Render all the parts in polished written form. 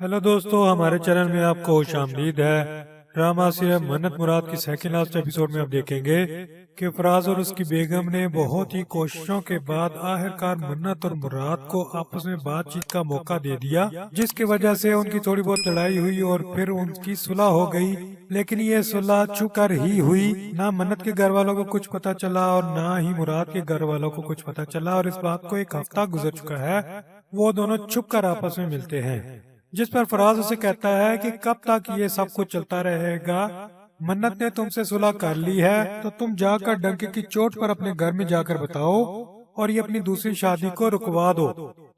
Hello दोस्तों, हमारे channel में आपको खुश आमदीद है। ड्रामा सीरियल मन्नत मुराद की सेकंड लास्ट एपिसोड में आप देखेंगे कि फराज और उसकी बेगम ने बहुत ही कोशिशों के बाद आखिरकार मन्नत और मुराद को आपस में बातचीत का मौका दे दिया, जिसकी वजह से उनकी थोड़ी बहुत लड़ाई हुई और फिर उनकी सुलह हो गई। लेकिन ये सुलह छुप कर ही हुई, ना मन्नत के घर वालों को कुछ पता चला और ना ही मुराद के घर वालों को कुछ पता चला। और इस बात को एक हफ्ता गुजर चुका है, वो दोनों छुप कर आपस में मिलते हैं, जिस पर फराज उसे कहता है कि कब तक ये सब कुछ चलता रहेगा। मन्नत ने तुमसे सुलह कर ली है तो तुम जाकर डंके की चोट पर अपने घर में जाकर बताओ और ये अपनी दूसरी शादी को रुकवा दो।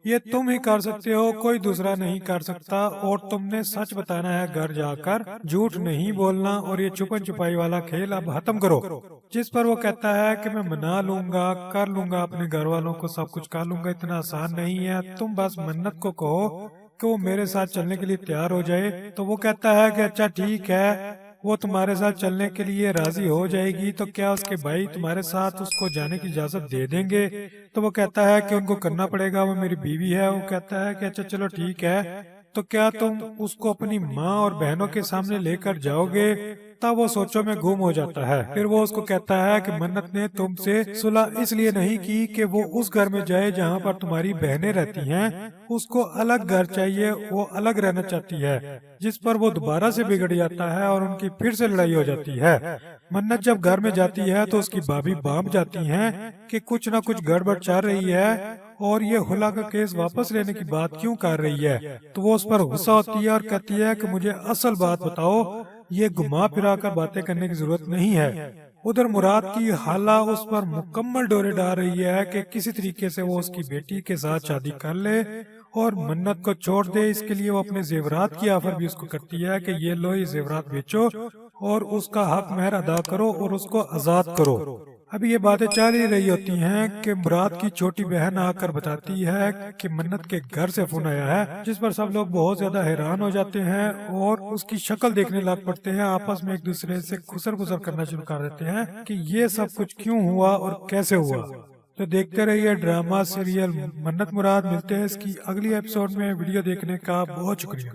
ये तुम ही कर सकते हो, कोई दूसरा नहीं कर सकता। और तुमने सच बताना है घर जाकर, झूठ नहीं बोलना, और ये छुपन छुपाई वाला खेल अब खत्म करो। जिस पर वो कहता है कि मैं मना लूंगा, कर लूंगा, अपने घर वालों को सब कुछ कर लूंगा, इतना आसान नहीं है। तुम बस मन्नत को कहो कि वो मेरे साथ चलने के लिए तैयार हो जाए। तो वो कहता है कि अच्छा ठीक है, वो तुम्हारे साथ चलने के लिए राजी हो जाएगी। तो क्या उसके भाई तुम्हारे साथ उसको जाने की इजाजत दे देंगे? तो वो कहता है कि उनको करना पड़ेगा, वो मेरी बीवी है। वो कहता है कि अच्छा चलो ठीक है, तो क्या तुम उसको अपनी माँ और बहनों के सामने लेकर जाओगे? तब वो सोचों में गुम हो जाता है। फिर वो उसको कहता है कि मन्नत ने तुमसे सुलह इसलिए नहीं की कि वो उस घर में जाए जहाँ पर तुम्हारी बहनें रहती हैं। उसको अलग घर चाहिए, वो अलग रहना चाहती है। जिस पर वो दोबारा से बिगड़ जाता है और उनकी फिर से लड़ाई हो जाती है। मन्नत जब घर में जाती है तो उसकी भाभी भांप जाती हैं कि कुछ न कुछ गड़बड़ चल रही है और ये हुला का केस वापस लेने की बात क्यों कर रही है। तो वो उस पर गुस्सा होती है और कहती है कि मुझे असल बात बताओ, ये घुमा फिरा कर बातें करने की जरूरत नहीं है। उधर मुराद की हाला उस पर मुकम्मल डोरे डाल रही है कि किसी तरीके से वो उसकी बेटी के साथ शादी कर ले और मन्नत को छोड़ दे। इसके लिए वो अपने जेवरात की ऑफर भी उसको करती है कि ये लो, ये जेवरात बेचो और उसका हक महर अदा करो और उसको आजाद करो। अभी ये बातें चल ही रही होती हैं कि मुराद की छोटी बहन आकर बताती है कि मन्नत के घर से फोन आया है, जिस पर सब लोग बहुत ज्यादा हैरान हो जाते हैं और उसकी शक्ल देखने लग पड़ते हैं। आपस में एक दूसरे से खुसर खुसर करना शुरू कर देते हैं कि ये सब कुछ क्यों हुआ और कैसे हुआ। तो देखते रहिए ड्रामा सीरियल मन्नत मुराद। मिलते हैं इसकी अगली एपिसोड में। वीडियो देखने का बहुत शुक्रिया।